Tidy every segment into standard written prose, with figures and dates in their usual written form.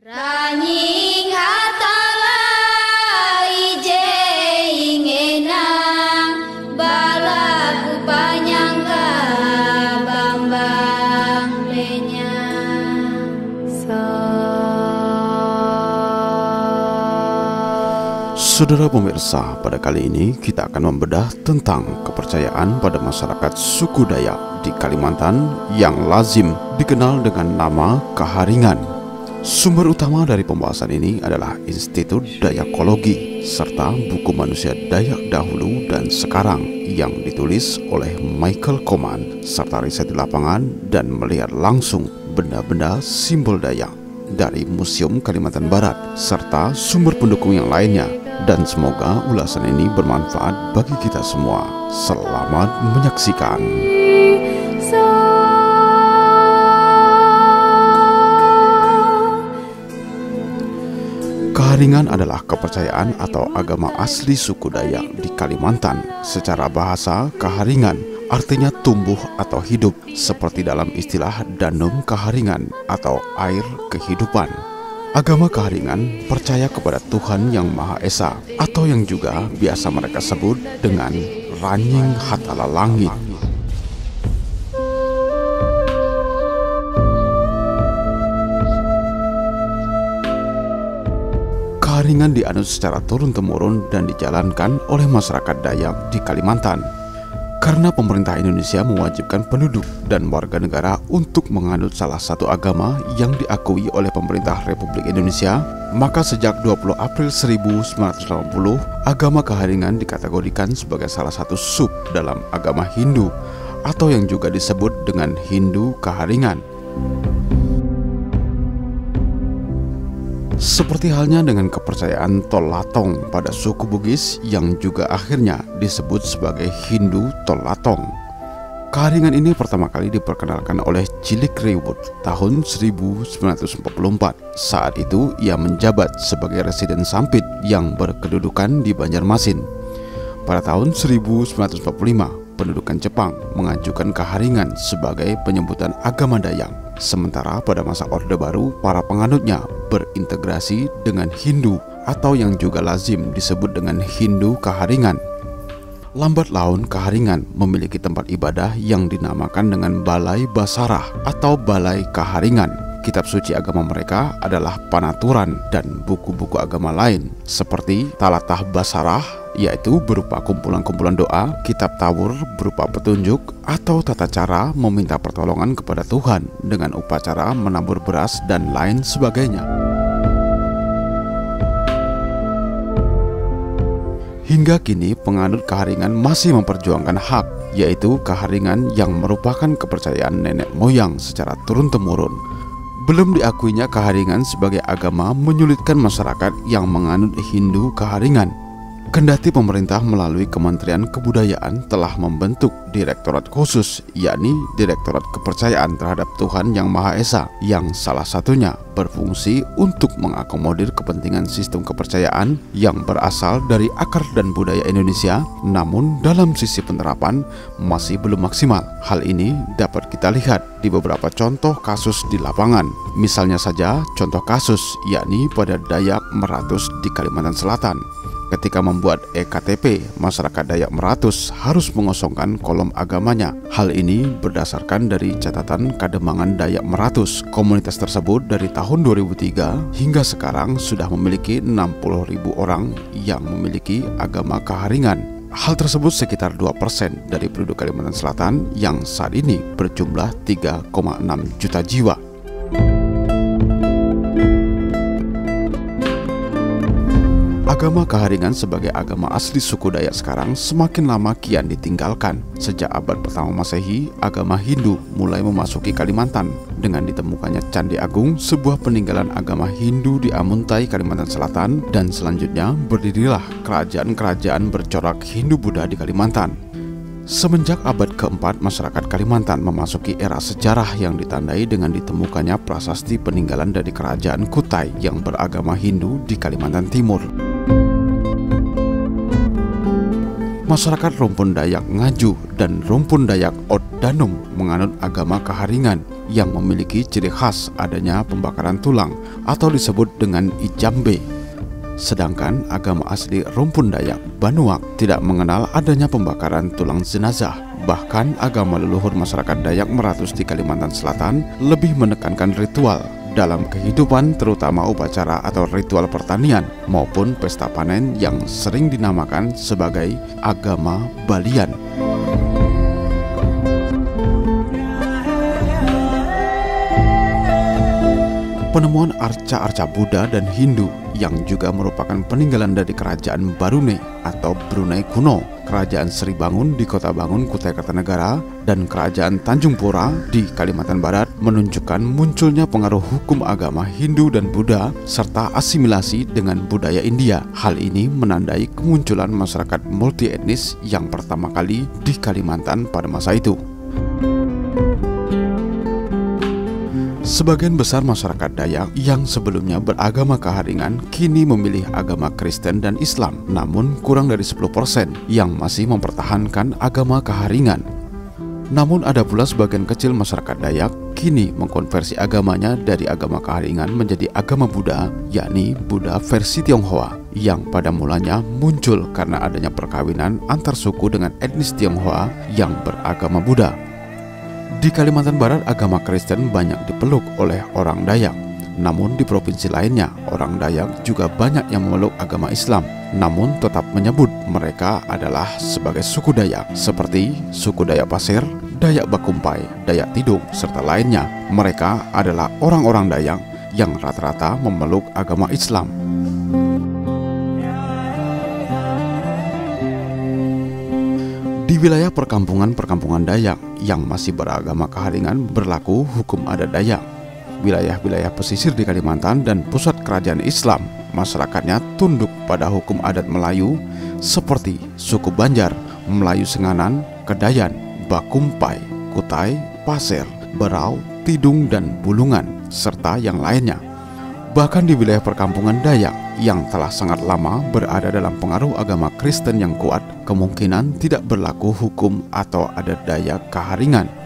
Ranying hatala ije ingenang balaku panyangka bambang lenyang Saudara pemirsa, pada kali ini kita akan membedah tentang kepercayaan pada masyarakat suku Dayak di Kalimantan yang lazim dikenal dengan nama Kaharingan. Sumber utama dari pembahasan ini adalah Institut Dayakologi serta buku manusia Dayak dahulu dan sekarang yang ditulis oleh Michael Koman serta riset di lapangan dan melihat langsung benda-benda simbol Dayak dari Museum Kalimantan Barat serta sumber pendukung yang lainnya. Dan semoga ulasan ini bermanfaat bagi kita semua. Selamat menyaksikan. Kaharingan adalah kepercayaan atau agama asli suku Dayak di Kalimantan. Secara bahasa, kaharingan artinya tumbuh atau hidup, seperti dalam istilah danum kaharingan atau air kehidupan. Agama Kaharingan percaya kepada Tuhan Yang Maha Esa atau yang juga biasa mereka sebut dengan Ranying Hatala Langit. Kaharingan dianut secara turun-temurun dan dijalankan oleh masyarakat Dayak di Kalimantan. Karena pemerintah Indonesia mewajibkan penduduk dan warga negara untuk menganut salah satu agama yang diakui oleh pemerintah Republik Indonesia, maka sejak 20 April 1980, agama Kaharingan dikategorikan sebagai salah satu sub dalam agama Hindu atau yang juga disebut dengan Hindu Kaharingan. Seperti halnya dengan kepercayaan Tolatong pada suku Bugis yang juga akhirnya disebut sebagai Hindu Tolatong. Kaharingan ini pertama kali diperkenalkan oleh Cilik Riwut tahun 1944. Saat itu ia menjabat sebagai residen Sampit yang berkedudukan di Banjarmasin. Pada tahun 1945, pendudukan Jepang mengajukan Kaharingan sebagai penyebutan agama Dayak. Sementara pada masa Orde Baru, para penganutnya berintegrasi dengan Hindu atau yang juga lazim disebut dengan Hindu Kaharingan. Lambat laun Kaharingan memiliki tempat ibadah yang dinamakan dengan Balai Basarah atau Balai Kaharingan. Kitab suci agama mereka adalah Panaturan dan buku-buku agama lain seperti Talatah Basarah, yaitu berupa kumpulan-kumpulan doa, kitab Tawur berupa petunjuk, atau tata cara meminta pertolongan kepada Tuhan dengan upacara menabur beras dan lain sebagainya. Hingga kini penganut Kaharingan masih memperjuangkan hak, yaitu Kaharingan yang merupakan kepercayaan nenek moyang secara turun-temurun. Belum diakuinya Kaharingan sebagai agama menyulitkan masyarakat yang menganut Hindu Kaharingan. Kendati pemerintah melalui Kementerian Kebudayaan telah membentuk direktorat khusus, yakni Direktorat Kepercayaan terhadap Tuhan Yang Maha Esa, yang salah satunya berfungsi untuk mengakomodir kepentingan sistem kepercayaan yang berasal dari akar dan budaya Indonesia, namun dalam sisi penerapan masih belum maksimal. Hal ini dapat kita lihat di beberapa contoh kasus di lapangan. Misalnya saja contoh kasus, yakni pada Dayak Meratus di Kalimantan Selatan. Ketika membuat EKTP, masyarakat Dayak Meratus harus mengosongkan kolom agamanya. Hal ini berdasarkan dari catatan Kademangan Dayak Meratus. Komunitas tersebut dari tahun 2003 hingga sekarang sudah memiliki 60.000 orang yang memiliki agama Kaharingan. Hal tersebut sekitar 2% dari penduduk Kalimantan Selatan yang saat ini berjumlah 3,6 juta jiwa. Agama Kaharingan sebagai agama asli suku Dayak sekarang semakin lama kian ditinggalkan. Sejak abad pertama Masehi, agama Hindu mulai memasuki Kalimantan dengan ditemukannya Candi Agung, sebuah peninggalan agama Hindu di Amuntai, Kalimantan Selatan, dan selanjutnya berdirilah kerajaan-kerajaan bercorak Hindu-Buddha di Kalimantan. Semenjak abad keempat, masyarakat Kalimantan memasuki era sejarah yang ditandai dengan ditemukannya prasasti peninggalan dari kerajaan Kutai yang beragama Hindu di Kalimantan Timur. Masyarakat Rumpun Dayak Ngaju dan Rumpun Dayak Od Danum menganut agama Kaharingan yang memiliki ciri khas adanya pembakaran tulang atau disebut dengan ijambe. Sedangkan agama asli rumpun Dayak Banuak tidak mengenal adanya pembakaran tulang jenazah. Bahkan agama leluhur masyarakat Dayak Meratus di Kalimantan Selatan lebih menekankan ritual dalam kehidupan, terutama upacara atau ritual pertanian maupun pesta panen yang sering dinamakan sebagai agama Balian. Penemuan arca-arca Buddha dan Hindu yang juga merupakan peninggalan dari kerajaan Barunei atau Brunei kuno, kerajaan Sri Bangun di Kota Bangun, Kutai Kartanegara, dan kerajaan Tanjung Pura di Kalimantan Barat menunjukkan munculnya pengaruh hukum agama Hindu dan Buddha serta asimilasi dengan budaya India. Hal ini menandai kemunculan masyarakat multi etnis yang pertama kali di Kalimantan pada masa itu. Sebagian besar masyarakat Dayak yang sebelumnya beragama Kaharingan kini memilih agama Kristen dan Islam, namun kurang dari 10% yang masih mempertahankan agama Kaharingan. Namun ada pula sebagian kecil masyarakat Dayak kini mengkonversi agamanya dari agama Kaharingan menjadi agama Buddha, yakni Buddha versi Tionghoa, yang pada mulanya muncul karena adanya perkawinan antar suku dengan etnis Tionghoa yang beragama Buddha. Di Kalimantan Barat, agama Kristen banyak dipeluk oleh orang Dayak. Namun di provinsi lainnya, orang Dayak juga banyak yang memeluk agama Islam, namun tetap menyebut mereka adalah sebagai suku Dayak, seperti suku Dayak Pasir, Dayak Bakumpai, Dayak Tidung, serta lainnya. Mereka adalah orang-orang Dayak yang rata-rata memeluk agama Islam. Di wilayah perkampungan Dayak yang masih beragama Kaharingan berlaku hukum adat Dayak. Wilayah-wilayah pesisir di Kalimantan dan pusat kerajaan Islam, masyarakatnya tunduk pada hukum adat Melayu seperti suku Banjar, Melayu Senganan, Kedayan, Bakumpai, Kutai, Pasir, Berau, Tidung, dan Bulungan, serta yang lainnya. Bahkan di wilayah perkampungan Dayak yang telah sangat lama berada dalam pengaruh agama Kristen yang kuat, kemungkinan tidak berlaku hukum atau adat Dayak Kaharingan.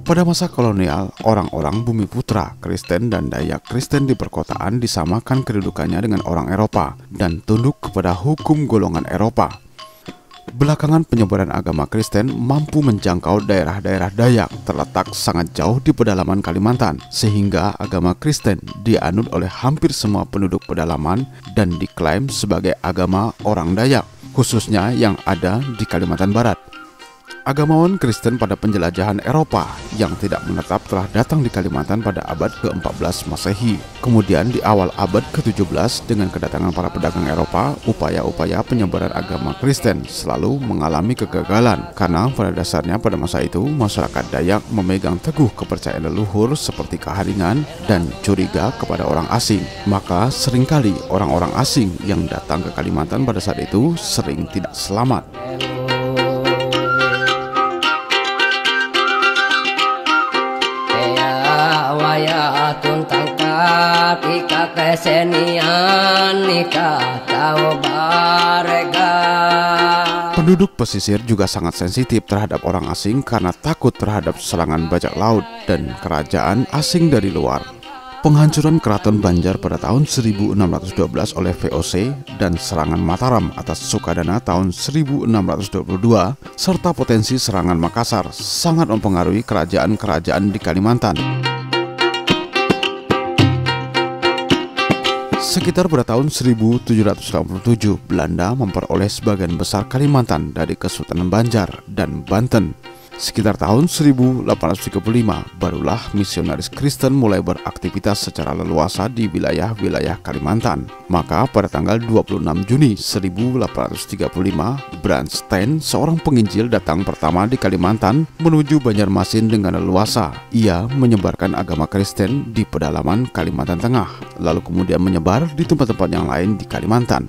Pada masa kolonial, orang-orang Bumi Putra Kristen dan Dayak Kristen di perkotaan disamakan kedudukannya dengan orang Eropa dan tunduk kepada hukum golongan Eropa. Belakangan penyebaran agama Kristen mampu menjangkau daerah-daerah Dayak terletak sangat jauh di pedalaman Kalimantan, sehingga agama Kristen dianut oleh hampir semua penduduk pedalaman dan diklaim sebagai agama orang Dayak, khususnya yang ada di Kalimantan Barat. Agamawan Kristen pada penjelajahan Eropa yang tidak menetap telah datang di Kalimantan pada abad ke-14 Masehi. Kemudian di awal abad ke-17 dengan kedatangan para pedagang Eropa, upaya-upaya penyebaran agama Kristen selalu mengalami kegagalan karena pada dasarnya pada masa itu masyarakat Dayak memegang teguh kepercayaan leluhur seperti Kaharingan dan curiga kepada orang asing. Maka seringkali orang-orang asing yang datang ke Kalimantan pada saat itu sering tidak selamat. Penduduk pesisir juga sangat sensitif terhadap orang asing karena takut terhadap serangan bajak laut dan kerajaan asing dari luar. Penghancuran Keraton Banjar pada tahun 1612 oleh VOC dan serangan Mataram atas Sukadana tahun 1622 serta potensi serangan Makassar sangat mempengaruhi kerajaan-kerajaan di Kalimantan. Sekitar pada tahun 1787, Belanda memperoleh sebagian besar Kalimantan dari Kesultanan Banjar dan Banten. Sekitar tahun 1835, barulah misionaris Kristen mulai beraktivitas secara leluasa di wilayah-wilayah Kalimantan. Maka pada tanggal 26 Juni 1835, Brandstein, seorang penginjil datang pertama di Kalimantan menuju Banjarmasin dengan leluasa. Ia menyebarkan agama Kristen di pedalaman Kalimantan Tengah, lalu kemudian menyebar di tempat-tempat yang lain di Kalimantan.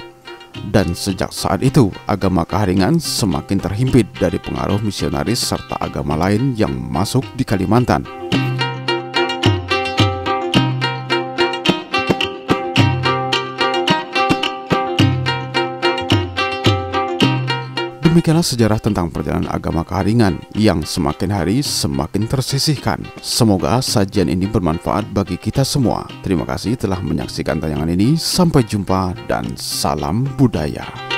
Dan sejak saat itu, agama Kaharingan semakin terhimpit dari pengaruh misionaris serta agama lain yang masuk di Kalimantan. Demikianlah sejarah tentang perjalanan agama Kaharingan yang semakin hari semakin tersisihkan. Semoga sajian ini bermanfaat bagi kita semua. Terima kasih telah menyaksikan tayangan ini. Sampai jumpa dan salam budaya.